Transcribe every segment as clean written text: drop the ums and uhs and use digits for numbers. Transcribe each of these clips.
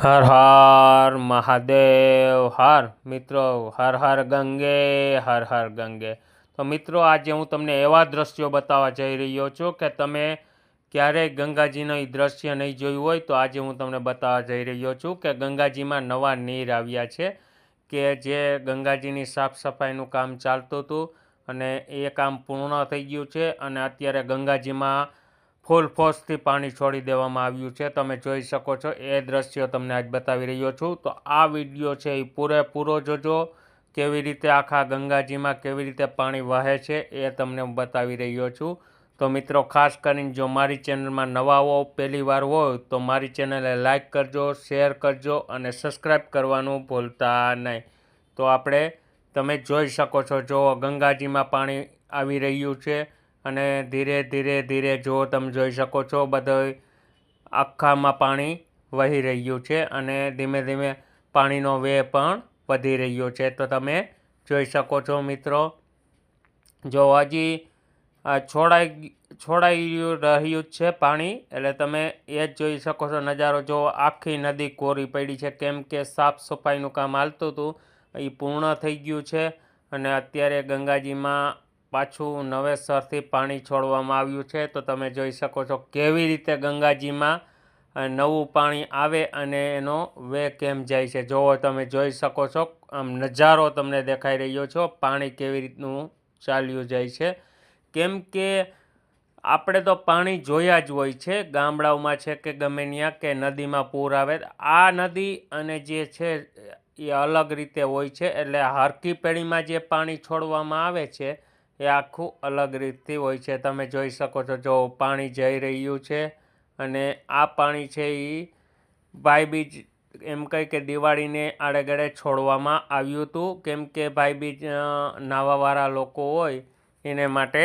હર હર મહાદેવ હર મિત્રો, હર હર ગંગે, હર હર ગંગે. તો મિત્રો, આજે હું તમને એવા દ્રશ્યો બતાવવા જઈ રહ્યો છું કે તમે ક્યારેય ગંગાજીનું દ્રશ્ય નહીં જોયું હોય તો આજે હું તમને બતાવવા જઈ રહ્યો છું કે ગંગાજીમાં નવા નીર આવ્યા છે, કે જે ગંગાજીની સાફ સફાઈનું કામ ચાલતું હતું અને એ કામ પૂર્ણ થઈ ગયું છે અને અત્યારે ગંગાજીમાં ફૂલ ફોર્સથી પાણી છોડી દેવામાં આવ્યું છે. તમે જોઈ શકો છો એ દ્રશ્યો તમને આજ બતાવી રહ્યો છું. તો આ વિડીયો છે એ પૂરેપૂરો જોજો. કેવી રીતે આખા ગંગાજીમાં કેવી રીતે પાણી વહે છે એ તમને હું બતાવી રહ્યો છું. તો મિત્રો, ખાસ કરીને જો મારી ચેનલમાં નવા હો, પહેલી વાર હોય તો મારી ચેનલને લાઈક કરજો, શેર કરજો અને સબસ્ક્રાઈબ કરવાનું ભૂલતા નહીં. તો તમે જોઈ શકો છો, જો ગંગાજીમાં પાણી આવી રહ્યું છે અને ધીરે ધીરે ધીરે જો તમે જોઈ શકો છો બધું આખામાં પાણી વહી રહ્યું છે અને ધીમે ધીમે પાણીનો વેગ પણ વધી રહ્યો છે. તો તમે જોઈ શકો છો મિત્રો, જો હજી છોડાઈ રહ્યું જ છે પાણી, એટલે તમે એ જ જોઈ શકો છો નજારો. જો આખી નદી કોરી પડી છે, કેમ કે સાફ સફાઈનું કામ હાલતું હતું એ પૂર્ણ થઈ ગયું છે અને અત્યારે ગંગાજીમાં પાછું નવેસરથી પાણી છોડવામાં આવ્યું છે. તો તમે જોઈ શકો છો કેવી રીતે ગંગાજીમાં નવું પાણી આવે અને એનો વેગ કેમ જાય છે. જો તમે જોઈ શકો છો, આમ નજારો તમને દેખાઈ રહ્યો છો પાણી કેવી રીતનું ચાલ્યું જાય છે. કેમ કે આપણે તો પાણી જોયા જ હોય છે, ગામડાઓમાં છે કે ગમે ત્યાં કે નદીમાં પૂર આવે. આ નદી અને જે છે એ અલગ રીતે હોય છે, એટલે હરકી પેઢીમાં જે પાણી છોડવામાં આવે છે એ આખું અલગ રીતથી હોય છે. તમે જોઈ શકો છો, જો પાણી જઈ રહ્યું છે અને આ પાણી છે એ ભાઈબીજ એમ કહી કે દિવાળીને આડેગળે છોડવામાં આવ્યું હતું, કેમ કે ભાઈબીજ નાવાવાળા લોકો હોય એને માટે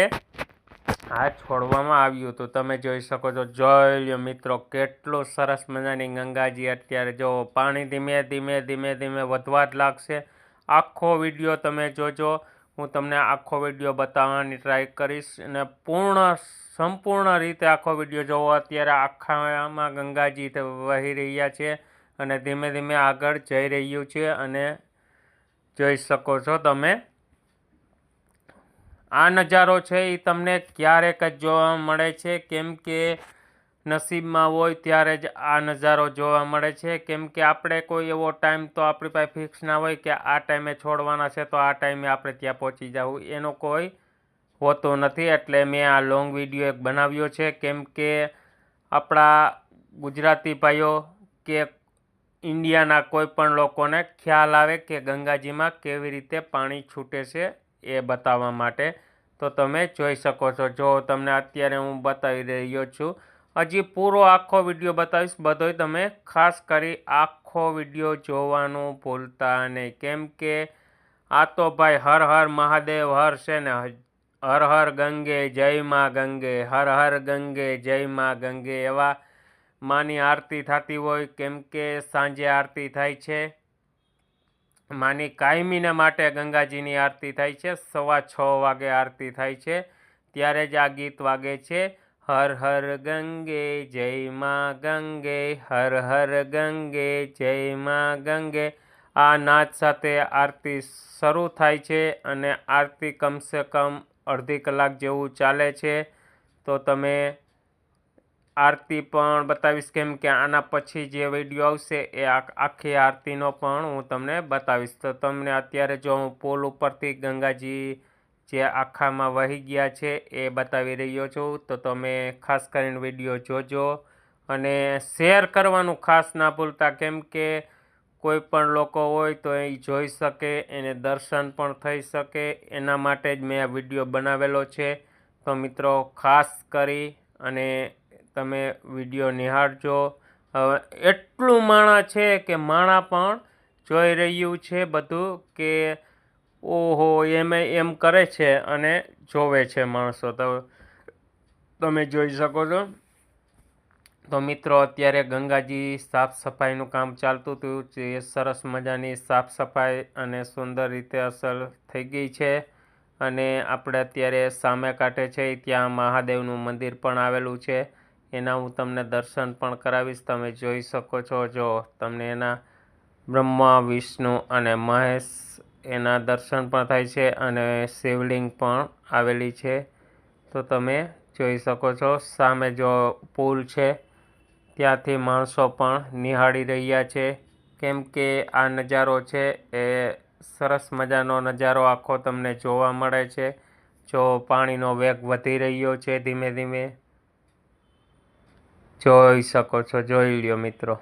આ છોડવામાં આવ્યું હતું. તમે જોઈ શકો છો, જોઈ લો મિત્રો, કેટલું સરસ મજાની ગંગાજી. અત્યારે જો પાણી ધીમે ધીમે ધીમે ધીમે વધવા જ લાગશે. આખો વિડીયો તમે જોજો, હું તમને આખો વિડીયો બતાવવાની ટ્રાય કરીશ અને સંપૂર્ણ રીતે આખો વિડીયો જોવો. અત્યારે આખામાં ગંગાજી વહી રહ્યા છે અને ધીમે ધીમે આગળ જઈ રહ્યું છે અને જોઈ શકો છો તમે. આ નજારો છે એ તમને ક્યારેક જ જોવા મળે છે, કેમ કે નસીબમાં હોય ત્યારે જ આ નજારો જોવા મળે છે. કેમ કે આપણે કોઈ એવો ટાઈમ તો આપણી પાસે ફિક્સ ના હોય કે આ ટાઈમે છોડવાના છે તો આ ટાઈમે આપણે ત્યાં પહોંચી જવું, એનો કોઈ હોતો નથી. એટલે મેં આ લોંગ વિડીયો એક બનાવ્યો છે, કેમ કે આપણા ગુજરાતી ભાઈઓ કે ઇન્ડિયાના કોઈ પણ લોકોને ખ્યાલ આવે કે ગંગાજીમાં કેવી રીતે પાણી છૂટે છે એ બતાવવા માટે. તો તમે જોઈ શકો છો, જો તમને અત્યારે હું બતાવી રહ્યો છું. હજી પૂરો આખો વિડીયો બતાવીશ બધોય, તમે ખાસ કરી આખો વિડીયો જોવાનું ભૂલતા નહીં. કેમ કે આ તો ભાઈ હર હર મહાદેવ હર છે ને, હર હર ગંગે જય માં ગંગે, હર હર ગંગે જય માં ગંગે એવા માની આરતી થતી હોય. કેમ કે સાંજે આરતી થાય છે માની, કાયમીને માટે ગંગાજીની આરતી થાય છે. 6:15 વાગે આરતી થાય છે, ત્યારે જ આ ગીત વાગે છે, હર હર ગંગે જય માં ગંગે, હર હર ગંગે જય માં ગંગે. આ નાદ સાથે આરતી શરૂ થાય છે અને આરતી કમસે કમ અડધી કલાક જેવું ચાલે છે. તો તમે આરતી પણ બતાવીશ, કેમ કે આના પછી જે વિડીયો આવશે એ આખી આરતીનો પણ હું તમને બતાવીશ. તો તમને અત્યારે જો હું પુલ ઉપરથી ગંગાજી જે આખામાં વહી ગયા છે એ બતાવી રહ્યો છું. તો તમે ખાસ કરીને વિડીયો જોજો અને શેર કરવાનું ખાસ ના ભૂલતા, કેમ કે કોઈ પણ લોકો હોય તો એ જોઈ શકે, એને દર્શન પણ થઈ શકે, એના માટે જ મેં આ વિડીયો બનાવેલો છે. તો મિત્રો, ખાસ કરી અને તમે વિડીયો નિહાળજો. હવે એટલું માણા છે કે માણા પણ જોઈ રહ્યું છે બધું, કે ઓહો એમ કરે છે અને જોવે છે માણસો. તો તમે જોઈ શકો છો. તો મિત્રો, અત્યારે ગંગાજી સાફ સફાઈનું કામ ચાલતું હતું, જે સરસ મજાની સાફ સફાઈ અને સુંદર રીતે અસર થઈ ગઈ છે. અને આપણે અત્યારે સામે કાંઠે છે ત્યાં મહાદેવનું મંદિર પણ આવેલું છે, એના હું તમને દર્શન પણ કરાવીશ. તમે જોઈ શકો છો. જો તમને એના બ્રહ્મા, વિષ્ણુ અને મહેશ એના દર્શન પણ થાય છે અને શિવલિંગ પણ આવેલી છે. તો તમે જોઈ શકો છો. સામે જો પુલ છે ત્યાંથી માણસો પણ નિહાળી રહ્યા છે, કેમ કે આ નજારો છે એ સરસ મજાનો નજારો આખો તમને જોવા મળે છે. જો પાણીનો વેગ વધી રહ્યો છે ધીમે ધીમે, જોઈ શકો છો. જોઈ લ્યો મિત્રો.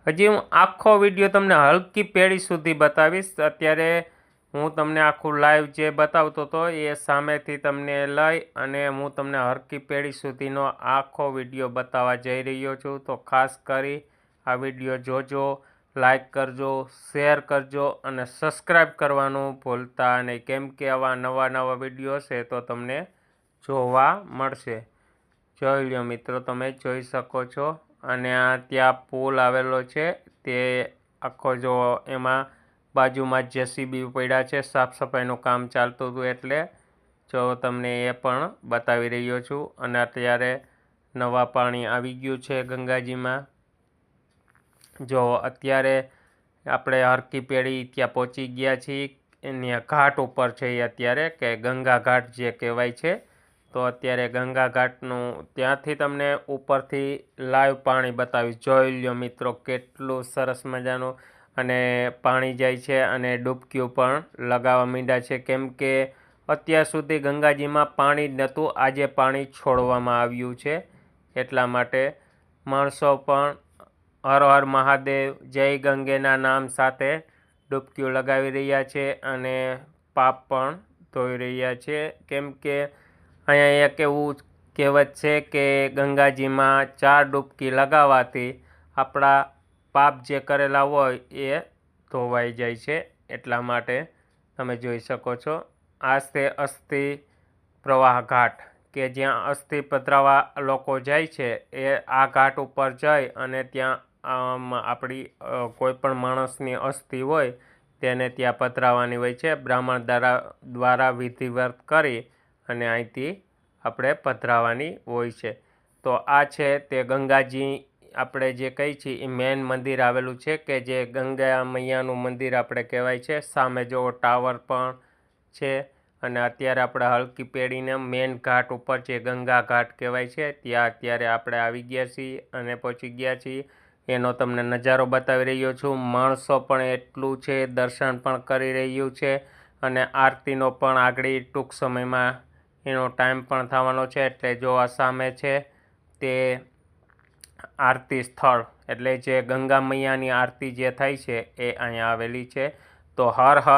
હજી હું આખો વિડીયો તમને હલકી પેઢી સુધી બતાવીશ. અત્યારે હું તમને આખું લાઈવ જે બતાવતો હતો એ સામેથી તમને લઈ અને હું તમને હલકી પેઢી સુધીનો આખો વિડીયો બતાવવા જઈ રહ્યો છું. તો ખાસ કરી આ વિડીયો જોજો, લાઈક કરજો, શેર કરજો અને સબસ્ક્રાઈબ કરવાનું ભૂલતા નહીં, કેમ કે આવા નવા વિડીયો છે તો તમને જોવા મળશે. જોઈ લો મિત્રો, તમે જોઈ શકો છો. અને આ ત્યાં પુલ આવેલો છે તે આખો જો એમાં બાજુમાં જેસીબી પડ્યા છે, સાફ સફાઈનું કામ ચાલતું હતું એટલે જો તમને એ પણ બતાવી રહ્યો છું. અને અત્યારે નવા પાણી આવી ગયું છે ગંગાજીમાં. જો અત્યારે આપણે હરકી પેઢી ત્યાં પહોંચી ગયા છીએ. એની ઘાટ ઉપર છે અત્યારે, કે ગંગા ઘાટ જે કહેવાય છે. તો અત્યારે ગંગા ઘાટનું ત્યાંથી તમને ઉપરથી લાઈવ પાણી બતાવીશ. જોઈ લ્યો મિત્રો, કેટલું સરસ મજાનું અને પાણી જાય છે અને ડૂબકીઓ પણ લગાવવા માંડ્યા છે, કેમ કે અત્યાર સુધી ગંગાજીમાં પાણી જ નહોતું. આજે પાણી છોડવામાં આવ્યું છે, એટલા માટે માણસો પણ હર હર મહાદેવ, જય ગંગેના નામ સાથે ડૂબકીઓ લગાવી રહ્યા છે અને પાપ પણ ધોઈ રહ્યા છે, કેમ કે અહીંયા એક એવું કહેવત છે કે ગંગાજીમાં 4 ડૂબકી લગાવવાથી આપણા પાપ જે કરેલા હોય એ ધોવાઈ જાય છે. એટલા માટે તમે જોઈ શકો છો. આ છે અસ્થિ પ્રવાહ ઘાટ, કે જ્યાં અસ્થિ પધરાવા લોકો જાય છે એ આ ઘાટ ઉપર જઈ અને ત્યાં આપણી કોઈ પણ માણસની અસ્થિ હોય તેને ત્યાં પધરાવવાની હોય છે. બ્રાહ્મણ દ્વારા વિધિવત કરી અને અહીંથી આપણે પધરાવવાની હોય છે. તો આ છે તે ગંગાજી આપણે જે કહીએ છીએ એ મેન મંદિર આવેલું છે, કે જે ગંગા મૈયાનું મંદિર આપણે કહેવાય છે. સામે જો ટાવર પણ છે અને અત્યારે આપણે હલકી પેઢીને મેન ઘાટ ઉપર જે ગંગા ઘાટ કહેવાય છે ત્યાં અત્યારે આપણે આવી ગયા છીએ અને પહોંચી ગયા છીએ. એનો તમને નજારો બતાવી રહ્યો છું. માણસો પણ એટલું છે, દર્શન પણ કરી રહ્યું છે અને આરતીનો પણ આગળ ટૂંક સમયમાં એનો ટાઈમ પણ થવાનો છે. એટલે જો આ સામે છે તે આરતી સ્થળ, એટલે જે ગંગા મૈયાની આરતી જે થાય છે એ અહીંયા આવેલી છે. તો હર હર